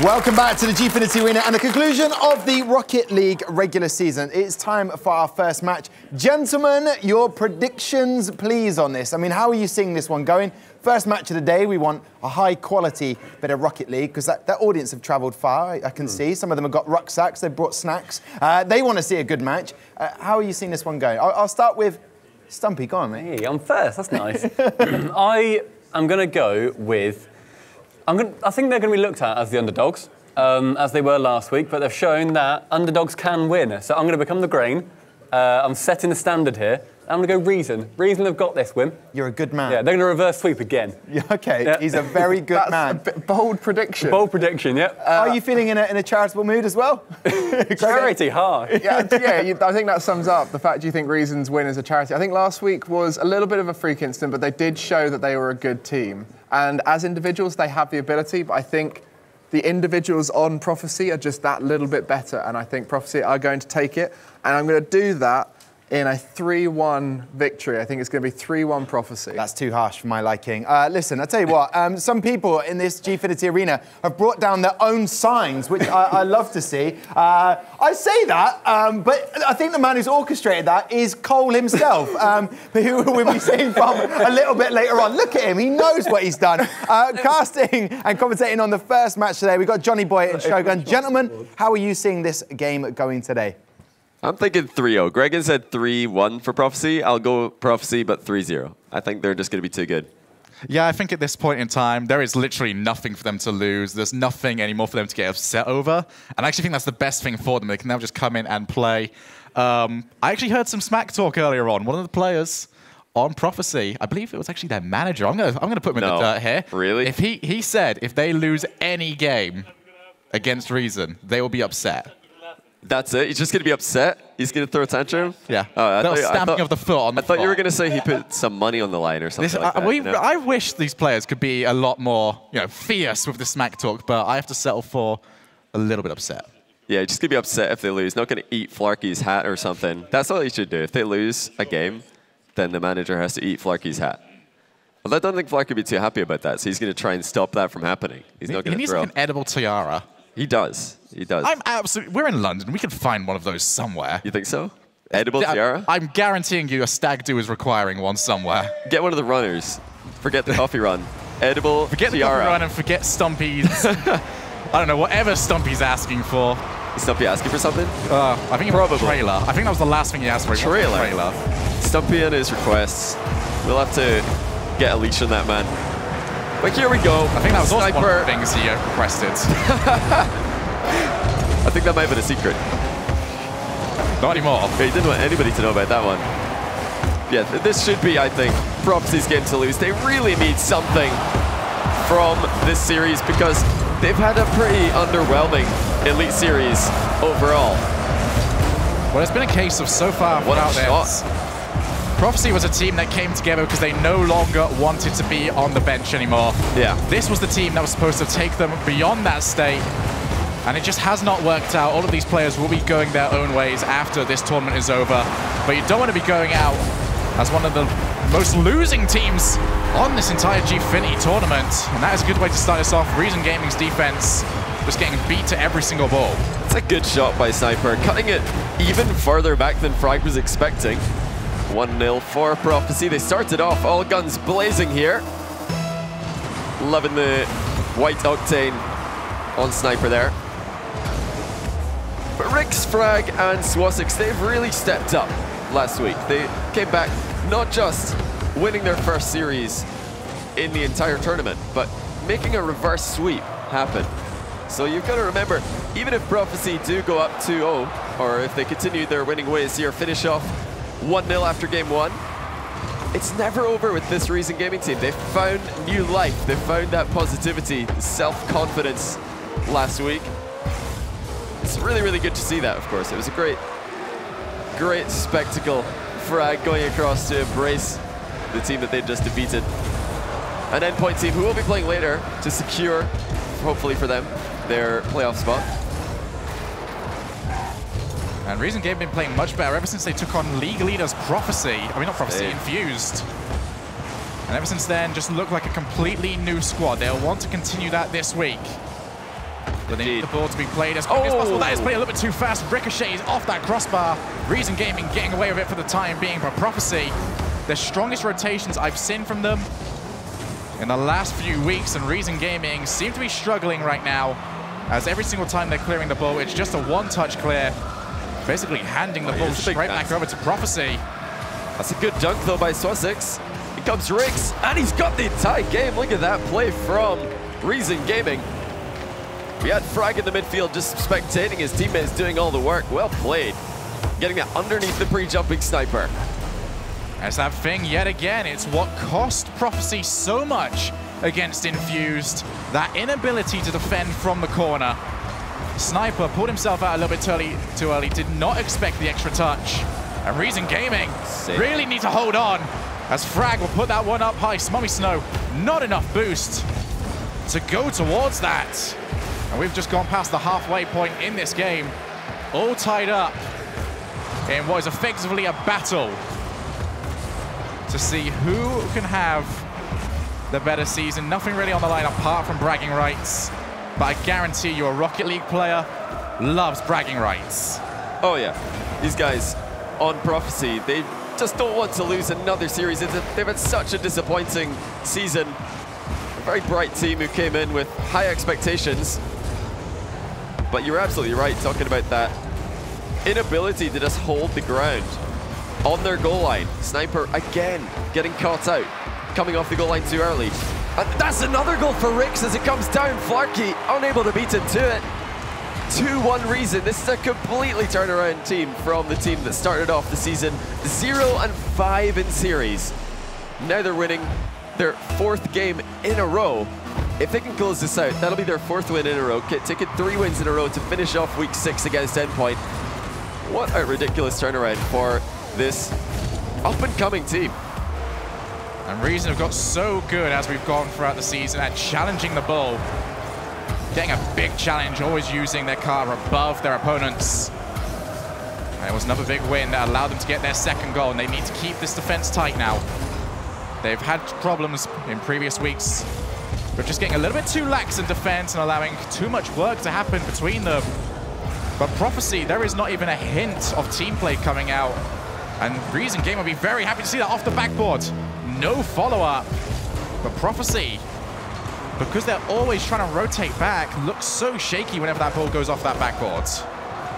Welcome back to the Gfinity Arena and the conclusion of the Rocket League regular season. It's time for our first match. Gentlemen, your predictions, please, on this. I mean, how are you seeing this one going? First match of the day, we want a high-quality bit of Rocket League because that audience have travelled far, I can see. Some of them have got rucksacks, they've brought snacks. They want to see a good match. How are you seeing this one going? I'll start with Stumpy. Go on, mate. Hey, I'm first. That's nice. I am going to go with... I think they're going to be looked at as the underdogs, as they were last week, but they've shown that underdogs can win. So I'm going to become the grain. I'm setting the standard here. I'm going to go Reason. Reason have got this win. You're a good man. Yeah, they're going to reverse sweep again. Yeah, okay, yeah. He's a very good man. A bold prediction. Bold prediction, yeah. Are you feeling in a charitable mood as well? Charity, hard. Yeah, I think that sums up the fact you think Reason's win is a charity. I think last week was a little bit of a freak incident, but they did show that they were a good team. And as individuals, they have the ability, but I think the individuals on Prophecy are just that little bit better, and I think Prophecy are going to take it, and I'm going to do that in a 3-1 victory. I think it's going to be 3-1 Prophecy. That's too harsh for my liking. Listen, I'll tell you what, some people in this Gfinity Arena have brought down their own signs, which I love to see. I say that, but I think the man who's orchestrated that is Cole himself, who we'll be seeing from a little bit later on. Look at him, he knows what he's done. Casting and commentating on the first match today, we've got Johnny Boy and Shogun. Gentlemen, how are you seeing this game going today? I'm thinking 3-0. Gregan said 3-1 for Prophecy. I'll go Prophecy, but 3-0. I think they're just going to be too good. Yeah, I think at this point in time, there is literally nothing for them to lose. There's nothing anymore for them to get upset over. And I actually think that's the best thing for them. They can now just come in and play. I actually heard some smack talk earlier on. One of the players on Prophecy, I believe it was actually their manager. I'm gonna put him in the dirt here. Really? If he said if they lose any game against Reason, they will be upset. That's it? He's just going to be upset? He's going to throw a tantrum? Yeah. Little stamping of the foot on the I thought you were going to say he put some money on the line or something like that. I wish these players could be a lot more, fierce with the smack talk, but I have to settle for a little bit upset. Yeah, just going to be upset if they lose. Not going to eat Flarky's hat or something. That's all he should do. If they lose a game, then the manager has to eat Flarky's hat. Well, I don't think Flarky would be too happy about that, so he's going to try and stop that from happening. He's not going to throw. He needs like an edible tiara. He does. He does. We're in London. We can find one of those somewhere. You think so? Edible tiara? I'm guaranteeing you a stag do is requiring one somewhere. Get one of the runners. Forget the coffee run. Edible forget tiara. The coffee run and forget Stumpy's. I don't know, whatever Stumpy's asking for. Is Stumpy asking for something? I think it was a trailer. I think that was the last thing he asked for. Trailer. Stumpy and his requests. We'll have to get a leash on that man. But here we go. I think that was also one of the things he requested. I think that might have been a secret. Not anymore. Yeah, he didn't want anybody to know about that one. Yeah, this should be, I think, Prophecy's game to lose. They really need something from this series because they've had a pretty underwhelming Elite Series overall. Well, it's been a case of so far without this. Prophecy was a team that came together because they no longer wanted to be on the bench anymore. Yeah. This was the team that was supposed to take them beyond that state, and it just has not worked out. All of these players will be going their own ways after this tournament is over, but you don't want to be going out as one of the most losing teams on this entire Gfinity tournament, and that is a good way to start us off. Reason Gaming's defense just getting beat to every single ball. It's a good shot by Sniper, cutting it even further back than Frag was expecting. 1-0 for Prophecy. They started off all guns blazing here. Loving the white octane on Sniper there. But Rix, Frag, and Swasix, they've really stepped up last week. They came back not just winning their first series in the entire tournament, but making a reverse sweep happen. So you've got to remember, even if Prophecy do go up 2-0, or if they continue their winning ways here, finish off 1-0 after game one, it's never over with this Reason Gaming team. They've found new life. They've found that positivity, self-confidence last week. It's really, really good to see that, of course. It was a great spectacle. Frag going across to embrace the team that they'd just defeated. An Endpoint team who will be playing later to secure, hopefully for them, their playoff spot. And Reason Game have been playing much better ever since they took on League Leaders Prophecy. I mean, not Prophecy, Infused. And ever since then, just looked like a completely new squad. They'll want to continue that this week. But they need the ball to be played as quickly as possible. That is played a little bit too fast. Ricochet is off that crossbar. Reason Gaming getting away with it for the time being, but Prophecy, the strongest rotations I've seen from them in the last few weeks, and Reason Gaming seem to be struggling right now, as every single time they're clearing the ball, it's just a one-touch clear, basically handing the ball straight back over to Prophecy. That's a good dunk, though, by Swasix. Here comes Rix, and he's got the tie game. Look at that play from Reason Gaming. We had Frag in the midfield just spectating his teammates doing all the work. Well played. Getting that underneath the pre-jumping sniper. As that thing yet again, it's what cost Prophecy so much against Infused. That inability to defend from the corner. Sniper pulled himself out a little bit too early, did not expect the extra touch. And Reason Gaming really need to hold on, as Frag will put that one up high. Smummy Snow, not enough boost to go towards that. And we've just gone past the halfway point in this game, all tied up in what is effectively a battle to see who can have the better season. Nothing really on the line apart from bragging rights, but I guarantee you a Rocket League player loves bragging rights. Oh yeah, these guys on Prophecy, they just don't want to lose another series. They've had such a disappointing season. A very bright team who came in with high expectations. But you're absolutely right talking about that inability to just hold the ground on their goal line. Sniper again getting caught out, coming off the goal line too early. And that's another goal for Rix as it comes down. Flarkey unable to beat him to it. 2-1 Reason. This is a completely turnaround team from the team that started off the season 0-5 in series. Now they're winning their 4th game in a row. If they can close this out, that'll be their 4th win in a row, taking 3 wins in a row to finish off week 6 against Endpoint. What a ridiculous turnaround for this up-and-coming team. And Reason have got so good as we've gone throughout the season at challenging the ball. Getting a big challenge, always using their car above their opponents. And it was another big win that allowed them to get their 2nd goal, and they need to keep this defense tight now. They've had problems in previous weeks, but just getting a little bit too lax in defense and allowing too much work to happen between them. But Prophecy, there is not even a hint of team play coming out. And Reason Game will be very happy to see that off the backboard. No follow-up. But Prophecy, because they're always trying to rotate back, looks so shaky whenever that ball goes off that backboard.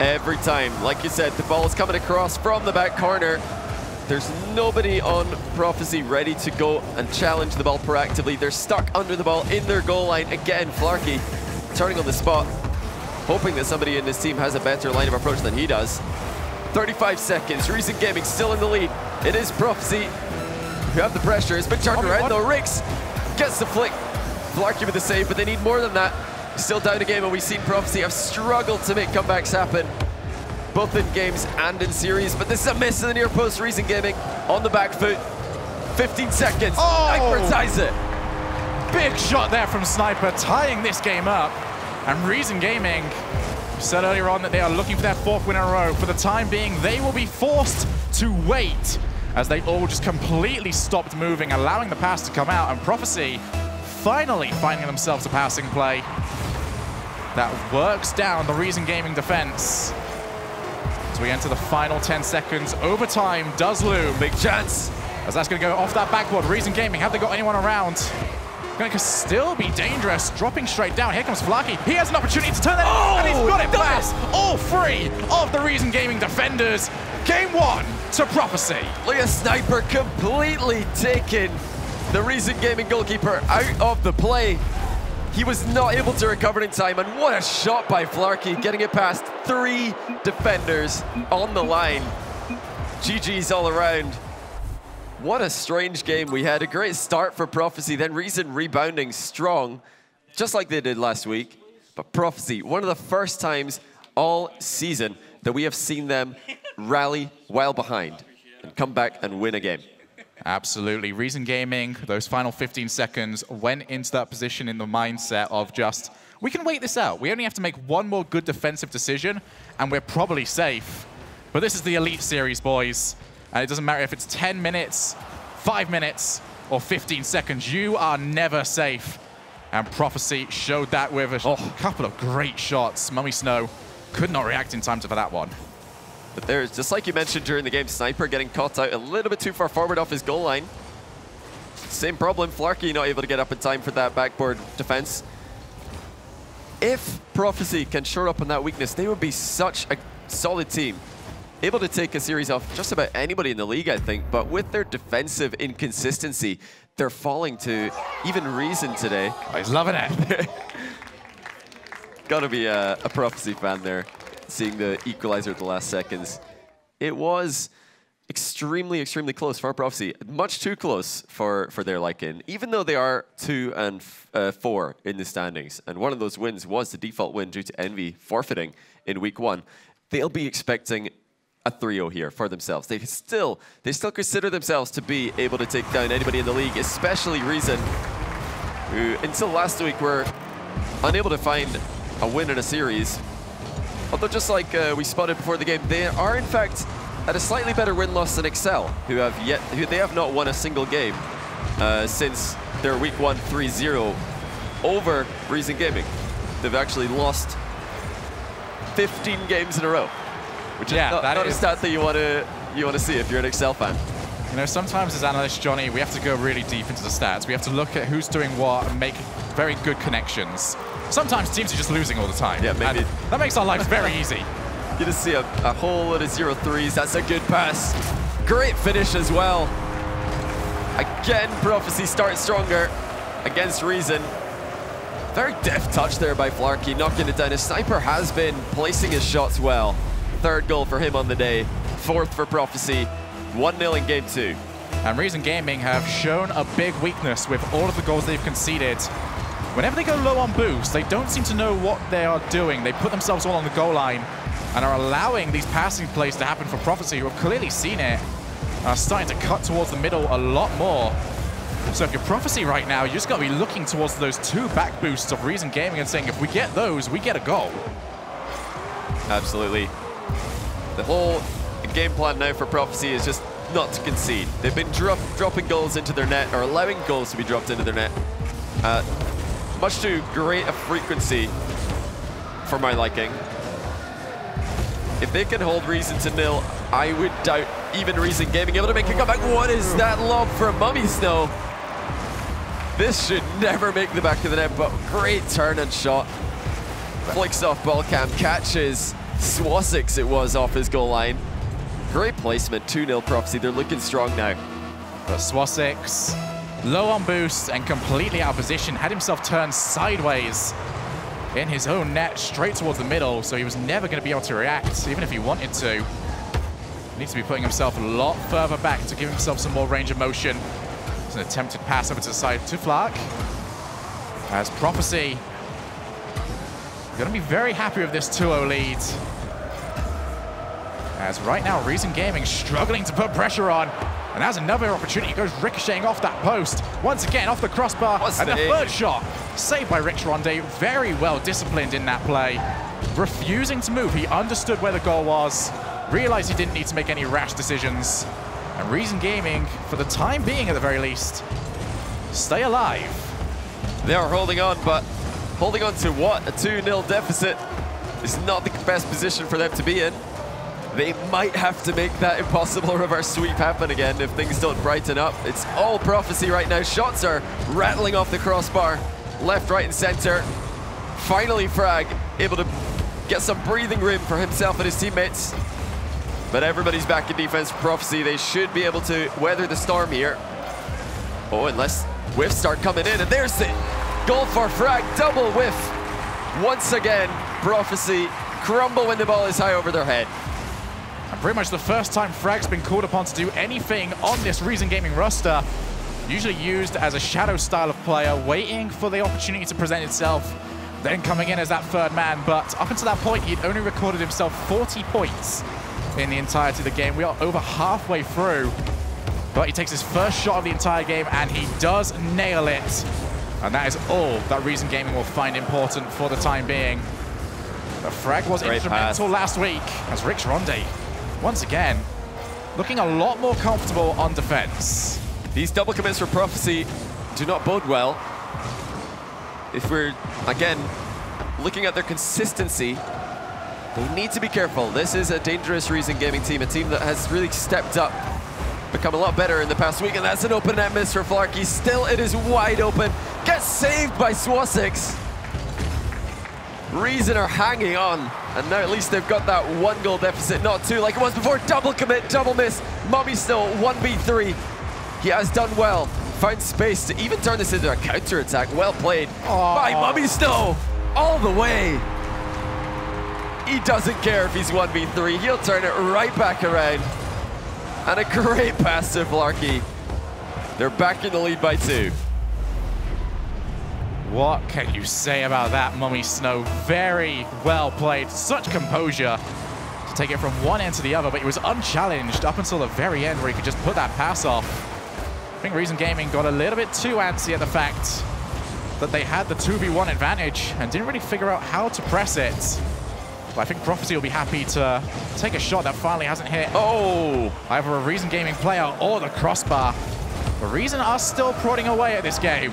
Every time, like you said, the ball is coming across from the back corner. There's nobody on Prophecy ready to go and challenge the ball proactively. They're stuck under the ball in their goal line. Again, Flarkey turning on the spot, hoping that somebody in this team has a better line of approach than he does. 35 seconds, Reason Gaming still in the lead. It is Prophecy who have the pressure. It's been turned around though. Rix gets the flick. Flarkey with the save, but they need more than that. Still down a game, and we've seen Prophecy have struggled to make comebacks happen, both in games and in series. But this is a miss in the near post. Reason Gaming on the back foot. 15 seconds. Sniper ties it. Big shot there from Sniper, tying this game up. And Reason Gaming said earlier on that they are looking for their 4th win in a row. For the time being, they will be forced to wait as they all just completely stopped moving, allowing the pass to come out. And Prophecy finally finding themselves a passing play that works down the Reason Gaming defense. As we enter the final 10 seconds, overtime does loom. Big chance. As that's going to go off that backboard. Reason Gaming, have they got anyone around? Going to still be dangerous, dropping straight down. Here comes Flarkey. He has an opportunity to turn that, and he's got it past all 3 of the Reason Gaming defenders. Game 1 to Prophecy. Look at Sniper completely taking the Reason Gaming goalkeeper out of the play. He was not able to recover in time, and what a shot by Flarkey, getting it past 3 defenders on the line. GG's all around. What a strange game. We had a great start for Prophecy, then Reason rebounding strong, just like they did last week. But Prophecy, one of the first times all season that we have seen them rally while behind and come back and win a game. Absolutely. Reason Gaming, those final 15 seconds, went into that position in the mindset of just, we can wait this out. We only have to make one more good defensive decision, and we're probably safe. But this is the Elite Series, boys. And it doesn't matter if it's 10 minutes, 5 minutes, or 15 seconds. You are never safe. And Prophecy showed that with a couple of great shots. Mummy Snow could not react in time for that one. But there's, just like you mentioned during the game, Sniper getting caught out a little bit too far forward off his goal line. Same problem, Flarky not able to get up in time for that backboard defense. If Prophecy can shore up on that weakness, they would be such a solid team. Able to take a series off just about anybody in the league, I think, but with their defensive inconsistency, they're falling to even Reason today. Oh, he's loving it. Gotta be a Prophecy fan there, seeing the equalizer at the last seconds. It was extremely, extremely close for Prophecy. Much too close for their liking, even though they are 2 and 4 in the standings. And one of those wins was the default win due to Envy forfeiting in week 1. They'll be expecting a 3-0 here for themselves. They still consider themselves to be able to take down anybody in the league, especially Reason, who until last week were unable to find a win in a series. Although just like we spotted before the game, they are in fact at a slightly better win-loss than Excel, who they have not won a single game since their week 1 3-0 over Reason Gaming. They've actually lost 15 games in a row, which is not a stat that you want to see if you're an Excel fan. You know, sometimes as analysts, Johnny, we have to go really deep into the stats. We have to look at who's doing what and make very good connections. Sometimes teams are just losing all the time. Yeah, maybe. And that makes our lives very easy. You just see a whole lot of 0-3s. That's a good pass. Great finish as well. Again, Prophecy starts stronger against Reason. Very deft touch there by Flarky, knocking it down. His Sniper has been placing his shots well. 3rd goal for him on the day. 4th for Prophecy. 1-0 in game 2. And Reason Gaming have shown a big weakness with all of the goals they've conceded. Whenever they go low on boost, they don't seem to know what they are doing. They put themselves all on the goal line and are allowing these passing plays to happen for Prophecy, who have clearly seen it, are starting to cut towards the middle a lot more. So if you're Prophecy right now, you just got to be looking towards those 2 back boosts of Reason Gaming and saying, if we get those, we get a goal. Absolutely. The whole game plan now for Prophecy is just not to concede. They've been dropping goals into their net, or allowing goals to be dropped into their net. Much too great a frequency for my liking. If they can hold Reason to 0, I would doubt even Reason Gaming able to make a comeback. What is that lob from Mummy Snow? This should never make the back of the net, but great turn and shot. Flicks off ball cam, catches Swasix it was off his goal line. Great placement, 2-0 Prophecy. They're looking strong now. But Swasix, low on boost and completely out of position, had himself turned sideways in his own net straight towards the middle, so he was never going to be able to react, even if he wanted to. He needs to be putting himself a lot further back to give himself some more range of motion. It's an attempted pass over to the side to Flark. As Prophecy going to be very happy with this 2-0 lead. As right now, Reason Gaming struggling to put pressure on. And as another opportunity goes ricocheting off that post. Once again, off the crossbar. And the 3rd shot, saved by Rich Ronde. Very well disciplined in that play. Refusing to move. He understood where the goal was. Realized he didn't need to make any rash decisions. And Reason Gaming, for the time being at the very least, stay alive. They are holding on, but holding on to what? A 2-0 deficit is not the best position for them to be in. They might have to make that impossible reverse sweep happen again if things don't brighten up. It's all Prophecy right now. Shots are rattling off the crossbar, left, right, and center. Finally, Frag able to get some breathing room for himself and his teammates. But everybody's back in defense for Prophecy. They should be able to weather the storm here. Oh, unless whiffs start coming in, and there's it. Goal for Frag, double whiff. Once again, Prophecy crumble when the ball is high over their head. And pretty much the first time Frag's been called upon to do anything on this Reason Gaming roster. Usually used as a shadow style of player, waiting for the opportunity to present itself, then coming in as that 3rd man. But up until that point, he'd only recorded himself 40 points in the entirety of the game. We are over halfway through. But he takes his first shot of the entire game, and he does nail it. And that is all that Reason Gaming will find important for the time being. The Frag was instrumental last week as Rich Ronde, once again, looking a lot more comfortable on defense. These double commits for Prophecy do not bode well. if we're, again, looking at their consistency, they need to be careful. This is a dangerous Reason Gaming team, a team that has really stepped up, become a lot better in the past week, and that's an open net miss for Flarky. Still, it is wide open. Gets saved by Swasix. Reason are hanging on, and now at least they've got that 1 goal deficit, not 2 like it was before. Double commit, double miss. Mummy Snow, 1v3. He has done well. Found space to even turn this into a counter-attack. Well played by Mummy Snow, all the way. He doesn't care if he's 1v3. He'll turn it right back around. And a great pass to Flarky. They're back in the lead by 2. What can you say about that, Mummy Snow? Very well played. Such composure to take it from one end to the other, but he was unchallenged up until the very end where he could just put that pass off. I think Reason Gaming got a little bit too antsy at the fact that they had the 2v1 advantage and didn't really figure out how to press it. But I think Prophecy will be happy to take a shot that finally hasn't hit. Oh! Either a Reason Gaming player or the crossbar. But Reason are still prodding away at this game.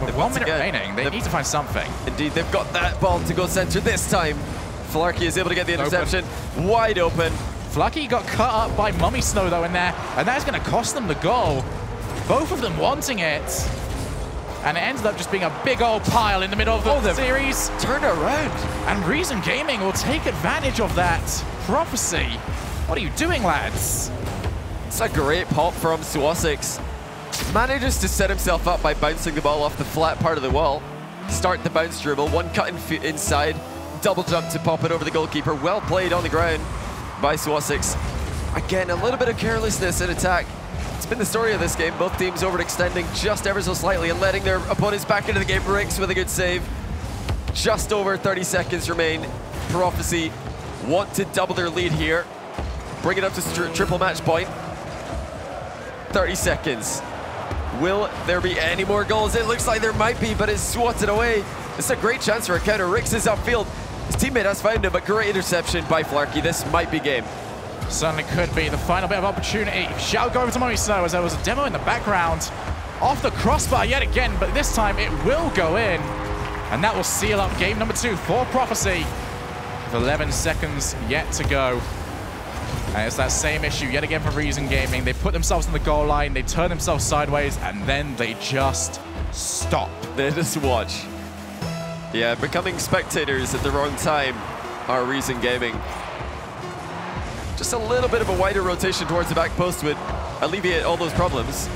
With 1 minute remaining, they need to find something. Indeed, they've got that ball to go center this time. Flarky is able to get the interception. Wide open. Flarky got cut up by Mummy Snow, though, in there, and that is going to cost them the goal. Both of them wanting it. And it ended up just being a big old pile in the middle of the series. Turn around. And Reason Gaming will take advantage of that. Prophecy, what are you doing, lads? It's a great pop from Swasix. Manages to set himself up by bouncing the ball off the flat part of the wall. Start the bounce dribble, one cut inside, double jump to pop it over the goalkeeper. Well played on the ground by Swasix. Again, a little bit of carelessness in attack. It's been the story of this game. Both teams overextending just ever so slightly and letting their opponents back into the game. Ricks with a good save. Just over 30 seconds remain. Prophecy want to double their lead here. Bring it up to triple match point. 30 seconds. Will there be any more goals? It looks like there might be, but it's swatted away. It's a great chance for a counter. Ricks is upfield. His teammate has found him, but great interception by Flarky. This might be game. Certainly could be the final bit of opportunity. Shall go over to Mummy Snow as there was a demo in the background. Off the crossbar yet again, but this time it will go in. And that will seal up game number 2 for Prophecy. With 11 seconds yet to go. And it's that same issue yet again for Reason Gaming. They put themselves on the goal line, they turn themselves sideways, and then they just stop. They just watch. Yeah, becoming spectators at the wrong time are Reason Gaming. Just a little bit of a wider rotation towards the back post would alleviate all those problems.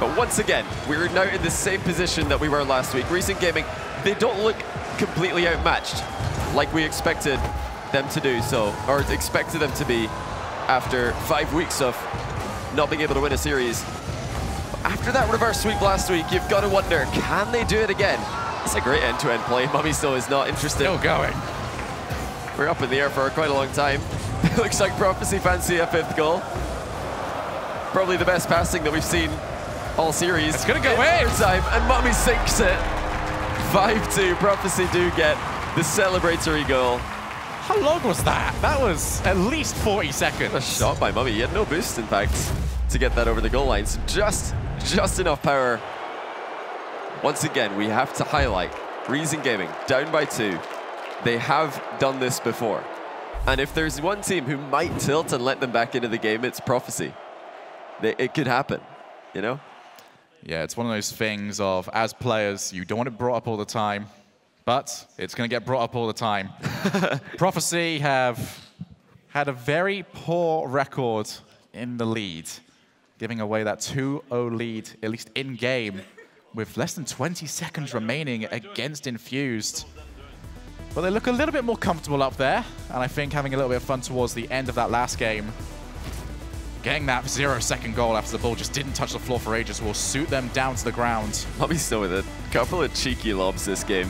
But once again, we're now in the same position that we were last week. Reason Gaming, they don't look completely outmatched like we expected them to do so, or expected them to be after 5 weeks of not being able to win a series. After that reverse sweep last week, you've got to wonder, can they do it again? It's a great end-to-end play. Mummy Snow is not interested. Still going. We're up in the air for quite a long time. It looks like Prophecy fancy a 5th goal. Probably the best passing that we've seen all series. It's going to go in. Time, and Mummy sinks it. 5-2. Prophecy do get the celebratory goal. How long was that? That was at least 40 seconds. A shot by Mummy. He had no boost, in fact, to get that over the goal line. So just enough power. Once again, we have to highlight Reason Gaming, down by 2. They have done this before. And if there's one team who might tilt and let them back into the game, it's Prophecy. It could happen, you know? Yeah, it's one of those things of, as players, you don't want it brought up all the time, but it's going to get brought up all the time. Prophecy have had a very poor record in the lead, giving away that 2-0 lead, at least in-game, with less than 20 seconds remaining against Infused. But they look a little bit more comfortable up there, and I think having a little bit of fun towards the end of that last game, getting that 0-second goal after the ball just didn't touch the floor for ages will suit them down to the ground. Mummy's still with a couple of cheeky lobs this game.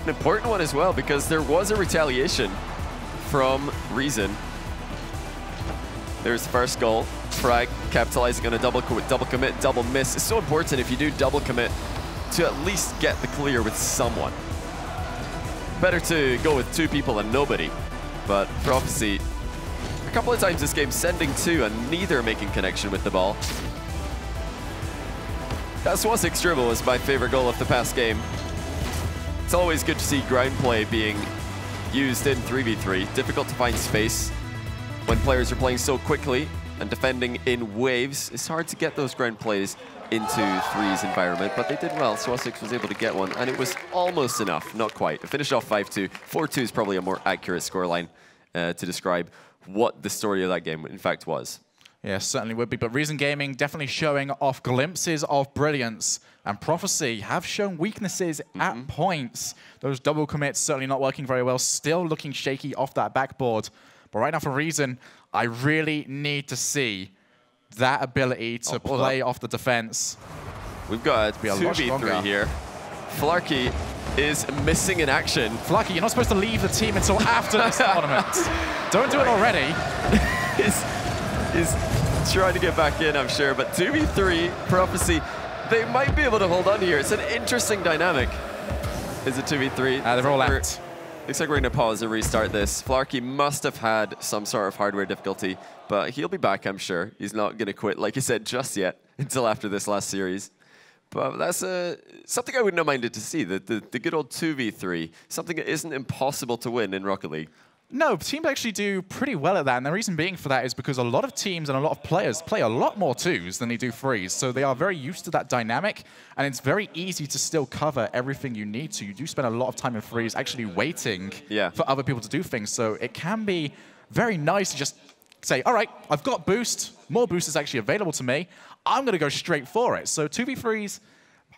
An important one as well, because there was a retaliation from Reason. There's the first goal. Frag capitalizing on a double commit, double miss. It's so important if you do double commit to at least get the clear with someone. Better to go with 2 people than nobody. But Prophecy, a couple of times this game sending 2 and neither making connection with the ball. That Swassik's dribble was my favorite goal of the past game. It's always good to see ground play being used in 3v3. Difficult to find space when players are playing so quickly and defending in waves. It's hard to get those ground plays into threes environment, but they did well. Swasik was able to get one, and it was almost enough, not quite. It finished off 5-2. 4-2 is probably a more accurate scoreline to describe what the story of that game, in fact, was. Yeah, certainly would be. But Reason Gaming definitely showing off glimpses of brilliance. And Prophecy have shown weaknesses at points. Those double commits certainly not working very well. Still looking shaky off that backboard. But right now for Reason, I really need to see that ability to play off the defense. We've got a 2v3 here. Flarky is missing in action. Flarky, you're not supposed to leave the team until after this tournament. Don't do it already. He's trying to get back in, I'm sure, but 2v3, Prophecy, they might be able to hold on here. It's an interesting dynamic. Is it 2v3? They're all out. Looks like we're going to pause and restart this. Flarky must have had some sort of hardware difficulty, but he'll be back, I'm sure. He's not going to quit, like you said, just yet, until after this last series. But that's something I wouldn't have minded to see, the good old 2v3, something that isn't impossible to win in Rocket League. No, teams actually do pretty well at that, and the reason being for that is because a lot of teams and a lot of players play a lot more twos than they do threes, so they are very used to that dynamic, and it's very easy to still cover everything you need to. You do spend a lot of time in threes actually waiting for other people to do things, so it can be very nice to just say, all right, I've got boost, more boost is actually available to me, I'm going to go straight for it. So 2v3s,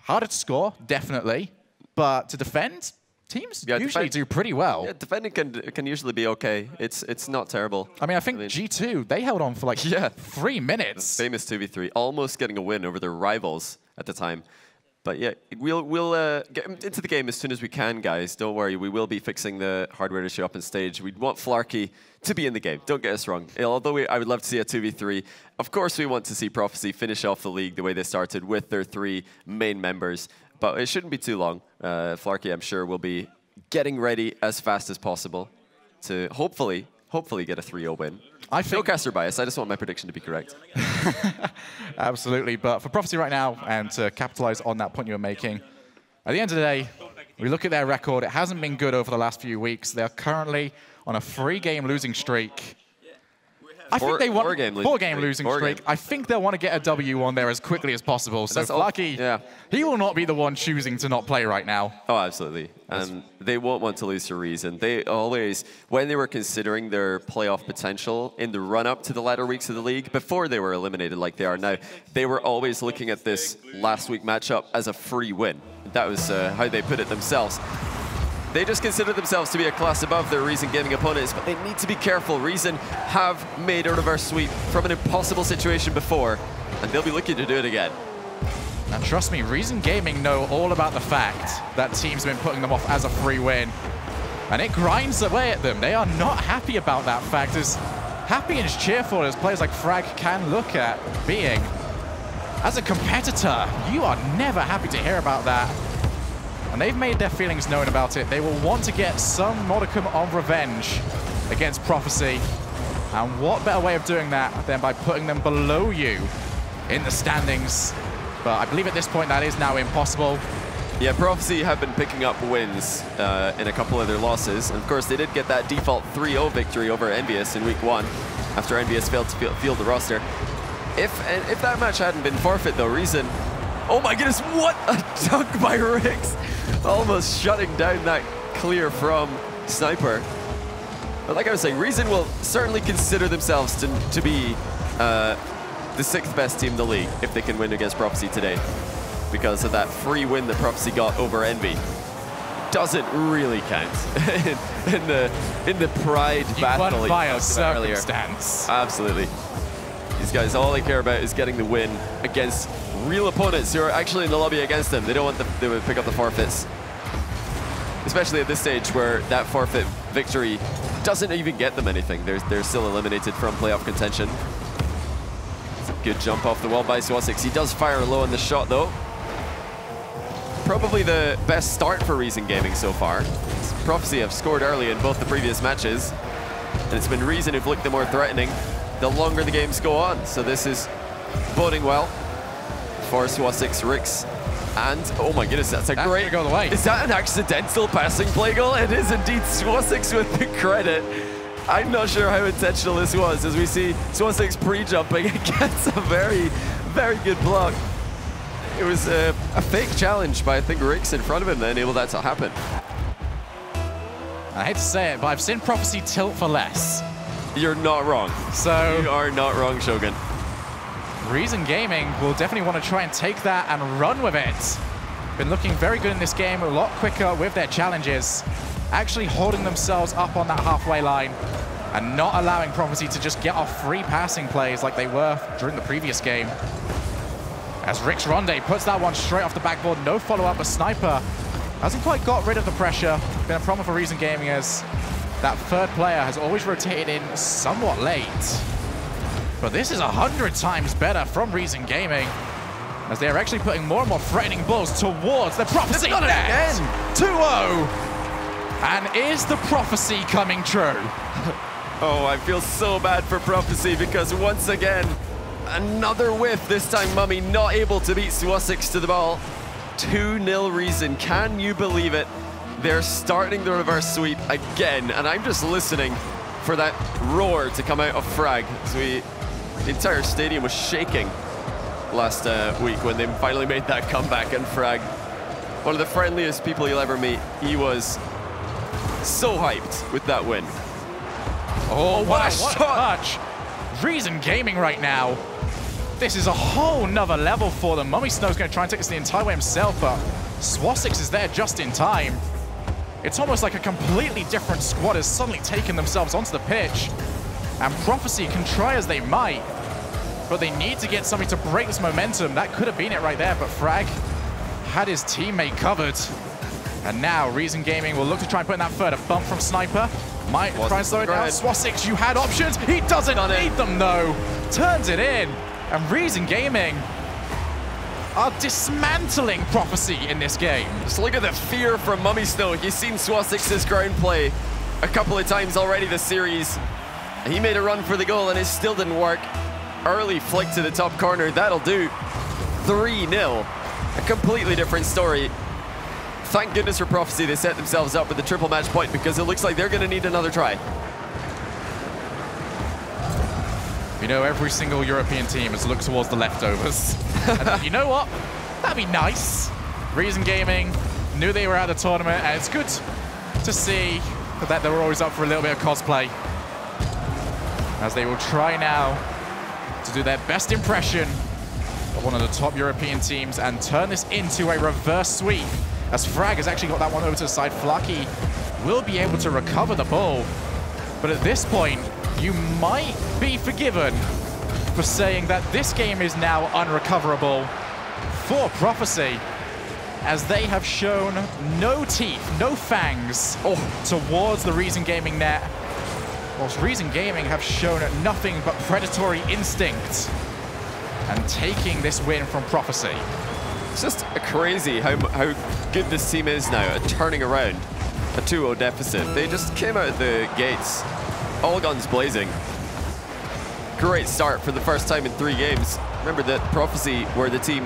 harder to score, definitely, but to defend, teams usually do pretty well. Yeah, defending can usually be okay. It's not terrible. I mean, I think G2, they held on for like 3 minutes. Famous 2v3, almost getting a win over their rivals at the time. But yeah, we'll get into the game as soon as we can, guys. Don't worry, we will be fixing the hardware to show up on stage. We'd want Flarky to be in the game. Don't get us wrong. Although I would love to see a 2v3, of course we want to see Prophecy finish off the league the way they started with their 3 main members. But it shouldn't be too long. Flarky, I'm sure, will be getting ready as fast as possible to hopefully get a 3-0 win. No caster bias. I just want my prediction to be correct. Absolutely. But for Prophecy right now, and to capitalize on that point you were making, at the end of the day, we look at their record. It hasn't been good over the last few weeks. They're currently on a 3-game losing streak. I think they want 4-game losing streak. I think they'll want to get a W on there as quickly as possible. So Flarky, he will not be the one choosing to not play right now. Oh, absolutely. And they won't want to lose to Reason. They always, when they were considering their playoff potential in the run-up to the latter weeks of the league, before they were eliminated like they are now, they were always looking at this last week matchup as a free win. That was how they put it themselves. They just consider themselves to be a class above their Reason Gaming opponents, but they need to be careful. Reason have made a reverse sweep from an impossible situation before, and they'll be looking to do it again. And trust me, Reason Gaming know all about the fact that teams have been putting them off as a free win, and it grinds away at them. They are not happy about that fact, as happy and as cheerful as players like Frag can look at being. As a competitor, you are never happy to hear about that. And they've made their feelings known about it. They will want to get some modicum of revenge against Prophecy. And what better way of doing that than by putting them below you in the standings. But I believe at this point that is now impossible. Yeah, Prophecy have been picking up wins in a couple of their losses. And of course, they did get that default 3-0 victory over Envious in week 1 after Envious failed to field the roster. If that match hadn't been forfeit, though, Reason... Oh my goodness, what a dunk by Riggs! Almost shutting down that clear from Sniper. But like I was saying, Reason will certainly consider themselves to be the 6th best team in the league if they can win against Prophecy today, because of that free win that Prophecy got over Envy. Doesn't really count in the pride battle by a circumstance. Absolutely. These guys, all they care about is getting the win against real opponents who are actually in the lobby against them. They don't want them to pick up the forfeits. Especially at this stage where that forfeit victory doesn't even get them anything. They're still eliminated from playoff contention. It's a good jump off the wall by Swasix. He does fire low on the shot though. Probably the best start for Reason Gaming so far. Prophecy have scored early in both the previous matches, and it's been Reason who've looked the more threatening the longer the games go on. So this is boding well for Swasix, Rix, and oh my goodness, that's great. Go the way. Is that an accidental passing play goal? It is indeed Swasix with the credit. I'm not sure how intentional this was, as we see Swasix pre-jumping against a very, very good block. It was a fake challenge by, I think, Rix in front of him that enabled that to happen. I hate to say it, but I've seen Prophecy tilt for less. You're not wrong. So you are not wrong, Shogun. Reason Gaming will definitely want to try and take that and run with it. Been looking very good in this game, a lot quicker with their challenges. Actually holding themselves up on that halfway line and not allowing Prophecy to just get off free passing plays like they were during the previous game. As Rix Ronde puts that one straight off the backboard, no follow-up, but Sniper hasn't quite got rid of the pressure. Been a problem for Reason Gaming as that third player has always rotated in somewhat late. But this is 100 times better from Reason Gaming, as they are actually putting more and more threatening balls towards the Prophecy net. 2-0. And is the Prophecy coming true? Oh, I feel so bad for Prophecy because once again, another whiff. This time Mummy not able to beat Swasix to the ball. 2-0 Reason. Can you believe it? They're starting the reverse sweep again, and I'm just listening for that roar to come out of Frag. As the entire stadium was shaking last week when they finally made that comeback, and Frag, one of the friendliest people you'll ever meet, he was so hyped with that win. Oh, what a touch. Reason Gaming right now. This is a whole nother level for them. Mummy Snow's going to try and take this the entire way himself, but Swasix is there just in time. It's almost like a completely different squad has suddenly taken themselves onto the pitch. And Prophecy can try as they might, but they need to get something to break this momentum. That could have been it right there, but Frag had his teammate covered. And now Reason Gaming will look to try and put in that third. A bump from Sniper. Might try and slow it down. Swasix, you had options. He doesn't need them though. Turns it in. And Reason Gaming are dismantling Prophecy in this game. Just look at the fear from Mummy Snow. He's seen Swasix's ground play a couple of times already this series. He made a run for the goal and it still didn't work. Early flick to the top corner, that'll do. 3-0, a completely different story. Thank goodness for Prophecy they set themselves up with the triple match point, because it looks like they're going to need another try. You know, every single European team has looked towards the leftovers. And you know what? That'd be nice. Reason Gaming knew they were at the tournament, and it's good to see that they were always up for a little bit of cosplay, as they will try now to do their best impression of one of the top European teams and turn this into a reverse sweep. As Frag has actually got that one over to the side, Flaky will be able to recover the ball. But at this point, you might be forgiven for saying that this game is now unrecoverable for Prophecy, as they have shown no teeth, no fangs towards the Reason Gaming net, whilst Reason Gaming have shown nothing but predatory instinct and taking this win from Prophecy. It's just crazy how good this team is now at turning around a 2-0 deficit. They just came out of the gates, all guns blazing. Great start for the first time in 3 games. Remember that Prophecy were the team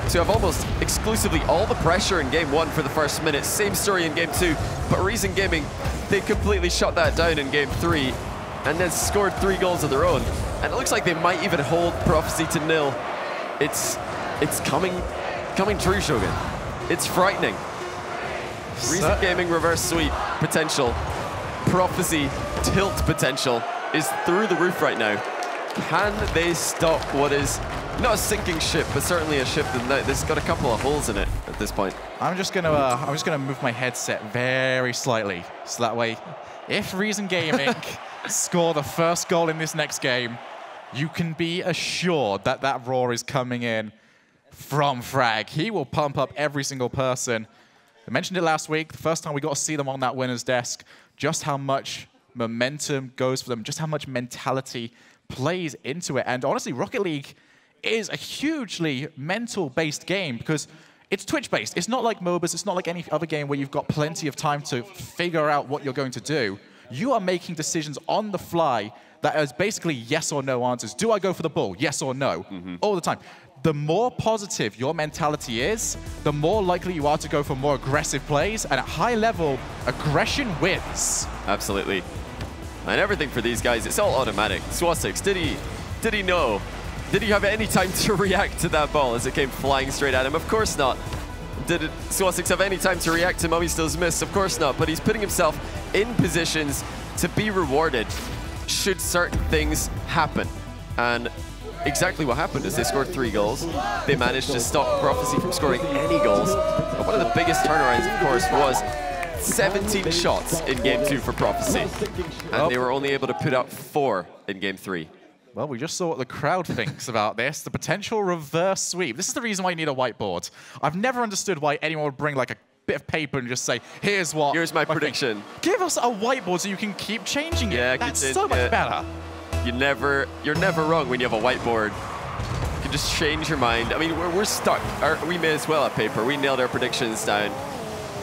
to have almost exclusively all the pressure in game 1 for the first minute. Same story in game 2, but Reason Gaming, they completely shut that down in game 3 and then scored 3 goals of their own. And it looks like they might even hold Prophecy to 0. It's coming true, Shogun. It's frightening. Reason Gaming reverse sweep potential, Prophecy tilt potential is through the roof right now. Can they stop what is not a sinking ship, but certainly a ship that's got a couple of holes in it at this point? I'm just gonna move my headset very slightly, so that way, if Reason Gaming score the first goal in this next game, you can be assured that that roar is coming in from Frag. He will pump up every single person. I mentioned it last week, the first time we got to see them on that winner's desk, just how much momentum goes for them, just how much mentality plays into it. And honestly, Rocket League is a hugely mental-based game because it's Twitch-based. It's not like MOBAs, it's not like any other game where you've got plenty of time to figure out what you're going to do. You are making decisions on the fly that is basically yes or no answers. Do I go for the ball? Yes or no? All the time. the more positive your mentality is, the more likely you are to go for more aggressive plays, and at high level, aggression wins. Absolutely. And everything for these guys, it's all automatic. Swasix, did he know? Did he have any time to react to that ball as it came flying straight at him? Of course not. Did Swasix have any time to react to Mummystill's miss? Of course not, but he's putting himself in positions to be rewarded should certain things happen. And exactly what happened is they scored 3 goals. They managed to stop Prophecy from scoring any goals. And one of the biggest turnarounds, of course, was 17 shots in Game 2 for Prophecy. And they were only able to put up 4 in Game 3. Well, we just saw what the crowd thinks about this. The potential reverse sweep. This is the reason why you need a whiteboard. I've never understood why anyone would bring like a bit of paper and just say, here's my prediction. Give us a whiteboard so you can keep changing it. Yeah, that's so much better. You're never wrong when you have a whiteboard. You can just change your mind. I mean, we're stuck. We may as well have paper. We nailed our predictions down.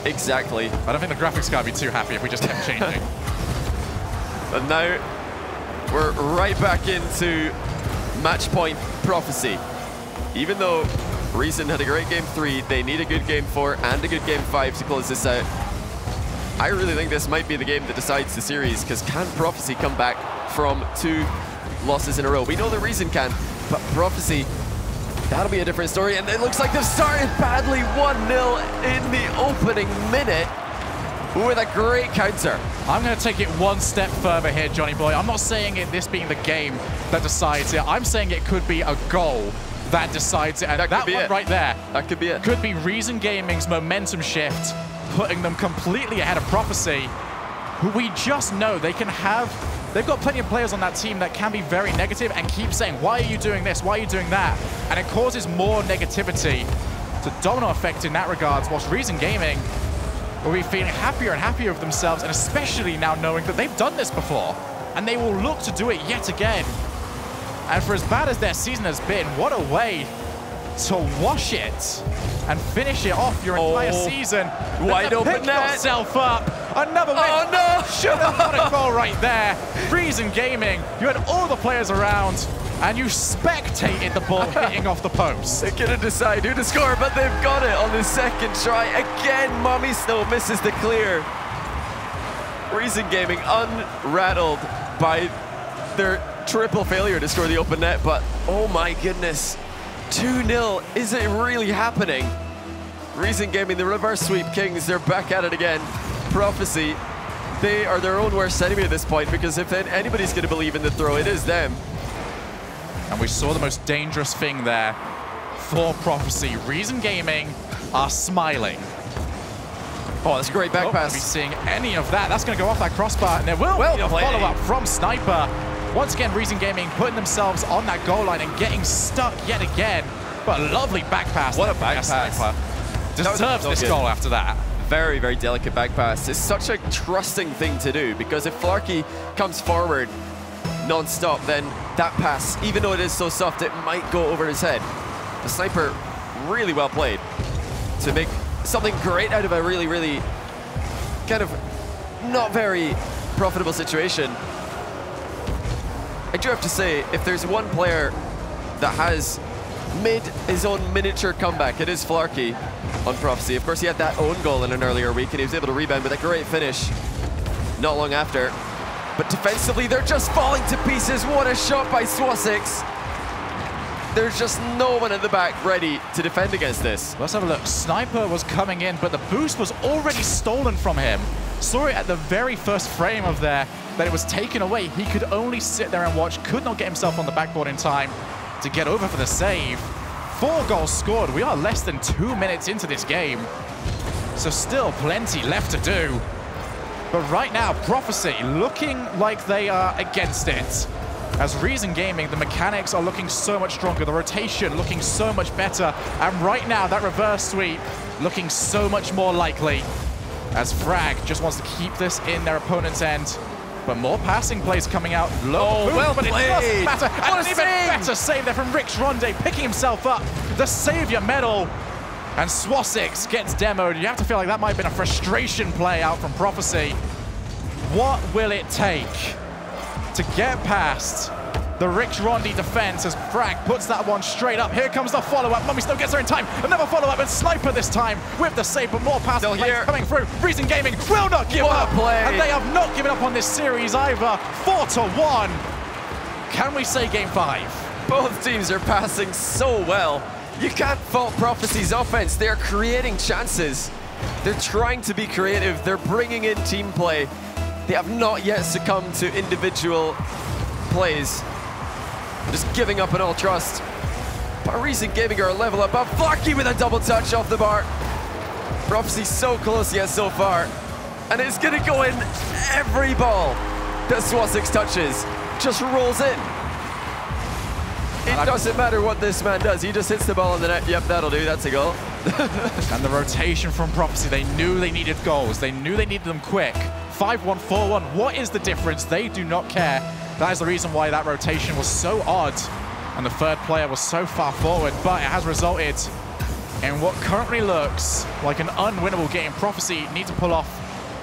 Exactly. I don't think the graphics guy would be too happy if we just kept changing. But now we're right back into match point Prophecy. Even though Reason had a great Game 3, they need a good Game 4 and a good Game 5 to close this out. I really think this might be the game that decides the series, because can Prophecy come back from 2 losses in a row? We know the Reason can, but Prophecy, that'll be a different story. And it looks like they've started badly, 1-0 in the opening minute with a great counter. I'm going to take it one step further here, Johnny Boy. I'm not saying this being the game that decides it. I'm saying it could be a goal that decides it. And that one right there, that could be it. Could be Reason Gaming's momentum shift, putting them completely ahead of Prophecy, who we just know they can have. They've got plenty of players on that team that can be very negative and keep saying, why are you doing this? Why are you doing that? And it causes more negativity. It's a domino effect in that regards, whilst Reason Gaming will be feeling happier and happier of themselves, and especially now knowing that they've done this before, and they will look to do it yet again. And for as bad as their season has been, what a way to wash it and finish it off your entire season. Wide open Pick net. yourself up. Another win. Oh no! Should have got a goal right there. Reason Gaming, you had all the players around, and you spectated the ball hitting off the post. They couldn't decide who to score, but they've got it on the second try. Again, Mummystell misses the clear. Reason Gaming unrattled by their triple failure to score the open net, but oh my goodness, 2-0, is it really happening? Reason Gaming, the reverse sweep kings, they're back at it again. Prophecy, they are their own worst enemy at this point, because if anybody's going to believe in the throw, it is them. And we saw the most dangerous thing there for Prophecy. Reason Gaming are smiling. Oh, that's a great back pass. Be seeing any of that. That's going to go off that crossbar, and there will be a follow-up from Sniper. Once again, Reason Gaming putting themselves on that goal line and getting stuck yet again. But a lovely back pass. What a back pass. Sniper deserves this goal after that. Very, very delicate back pass. It's such a trusting thing to do, because if Flarkey comes forward non-stop, then that pass, even though it is so soft, it might go over his head. The Sniper, really well played to make something great out of a really, really kind of not very profitable situation. I do have to say, if there's one player that has made his own miniature comeback, it is Flarkey on Prophecy. Of course, he had that own goal in an earlier week, and he was able to rebound with a great finish not long after. But defensively, they're just falling to pieces. What a shot by Swasix. There's just no one at the back ready to defend against this. Let's have a look. Sniper was coming in, but the boost was already stolen from him. Saw it at the very first frame of there, that it was taken away. He could only sit there and watch, could not get himself on the backboard in time to get over for the save. 4 goals scored. We are less than 2 minutes into this game, so still plenty left to do. But right now, Prophecy looking like they are against it. As Reason Gaming, the mechanics are looking so much stronger, the rotation looking so much better, and right now, that reverse sweep looking so much more likely, as Frag just wants to keep this in their opponent's end. But more passing plays coming out. Low move, well but played. It doesn't matter. What And a an even save. better save there from Rix Ronde, picking himself up. The Savior medal. And Swasix gets demoed. You have to feel like that might have been a frustration play out from Prophecy. What will it take to get past the Rich Rondi defense as Frag puts that one straight up. Here comes the follow-up. Mummy Snow gets there in time. Another follow-up, and Sniper this time with the save, but more passing plays coming through. Reason Gaming will not give up. And they have not given up on this series either. 4-1. Can we say game 5? Both teams are passing so well. You can't fault Prophecy's offense. They're creating chances. They're trying to be creative. They're bringing in team play. They have not yet succumbed to individual plays. Just giving up on all trust. But Reason Gaming are a level above. Flarky with a double touch off the bar. Prophecy so close yet so far. And it's going to go in every ball that SWAT6 touches. Just rolls in. It doesn't matter what this man does. He just hits the ball in the net. Yep, that'll do. That's a goal. And the rotation from Prophecy, they knew they needed goals. They knew they needed them quick. 5-1, 4-1. What is the difference? They do not care. That is the reason why that rotation was so odd and the third player was so far forward, but it has resulted in what currently looks like an unwinnable game. Prophecy need to pull off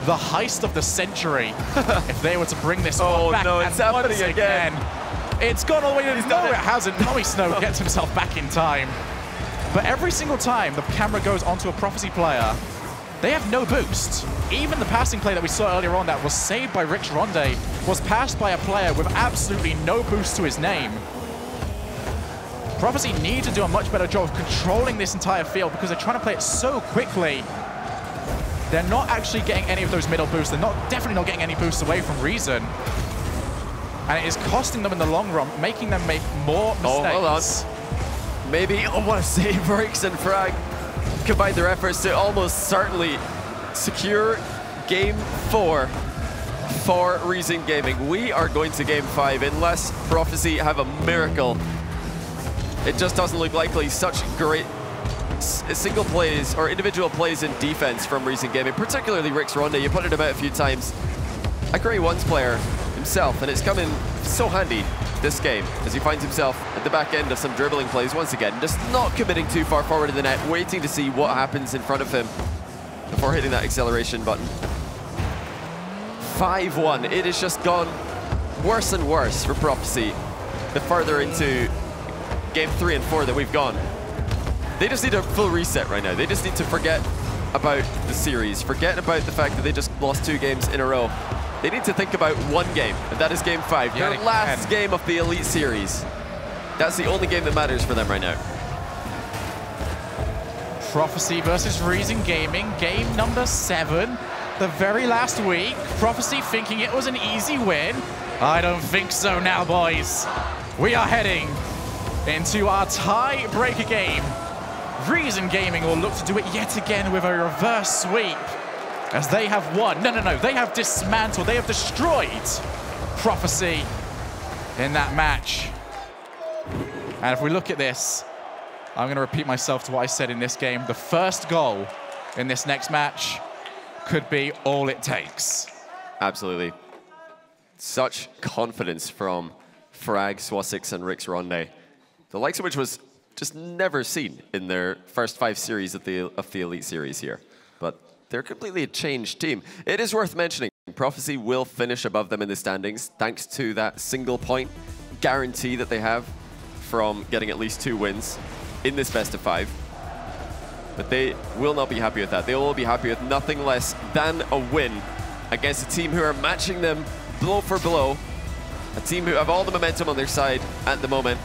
the heist of the century if they were to bring this one back. No, it's happening again. It's gone all the way to no, it hasn't. Mummy Snow gets himself back in time. But every single time the camera goes onto a Prophecy player, they have no boost. Even the passing play that we saw earlier on that was saved by Rich Ronde was passed by a player with absolutely no boost to his name. Prophecy need to do a much better job of controlling this entire field because they're trying to play it so quickly. They're not actually getting any of those middle boosts. They're definitely not getting any boosts away from Reason. And it is costing them in the long run, making them make more mistakes. Oh, hold on. Maybe, what a save. Rix and Frag combine their efforts to almost certainly secure game 4 for Reason Gaming. We are going to game 5 unless Prophecy have a miracle. It just doesn't look likely. Such great single plays or individual plays in defense from Reason Gaming, particularly Rix Ronde. You put it about a few times. A great ones player himself, and it's come in so handy this game as he finds himself at the back end of some dribbling plays once again, just not committing too far forward in the net, waiting to see what happens in front of him before hitting that acceleration button. 5-1. It has just gone worse and worse for Prophecy the further into game 3 and 4 that we've gone. They just need a full reset right now. They just need to forget about the series, forget about the fact that they just lost 2 games in a row. They need to think about one game, and that is game 5, their last game of the Elite Series. That's the only game that matters for them right now. Prophecy versus Reason Gaming, game number 7, the very last week. Prophecy thinking it was an easy win. I don't think so now, boys. We are heading into our tie-breaker game. Reason Gaming will look to do it yet again with a reverse sweep, as they have won. No, they have dismantled, they have destroyed Prophecy in that match. And if we look at this, I'm going to repeat myself to what I said in this game. The first goal in this next match could be all it takes. Absolutely. Such confidence from Frag, SWAT6, and Rix Ronde, the likes of which was just never seen in their first 5 series of the Elite Series here. But they're completely a changed team. It is worth mentioning, Prophecy will finish above them in the standings thanks to that single point guarantee that they have from getting at least 2 wins in this best of 5. But they will not be happy with that. They will be happy with nothing less than a win against a team who are matching them blow for blow, a team who have all the momentum on their side at the moment.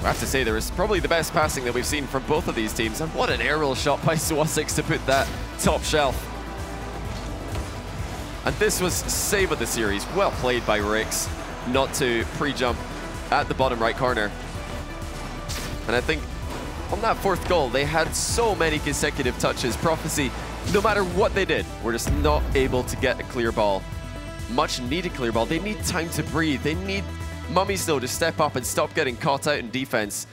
I have to say, there is probably the best passing that we've seen from both of these teams. And what an aerial shot by SWAT6 to put that top shelf. And this was save of the series. Well played by Rix not to pre-jump at the bottom right corner. And I think on that 4th goal, they had so many consecutive touches. Prophecy, no matter what they did, were just not able to get a clear ball. Much needed clear ball. They need time to breathe. They need Mummy Snow to step up and stop getting caught out in defense.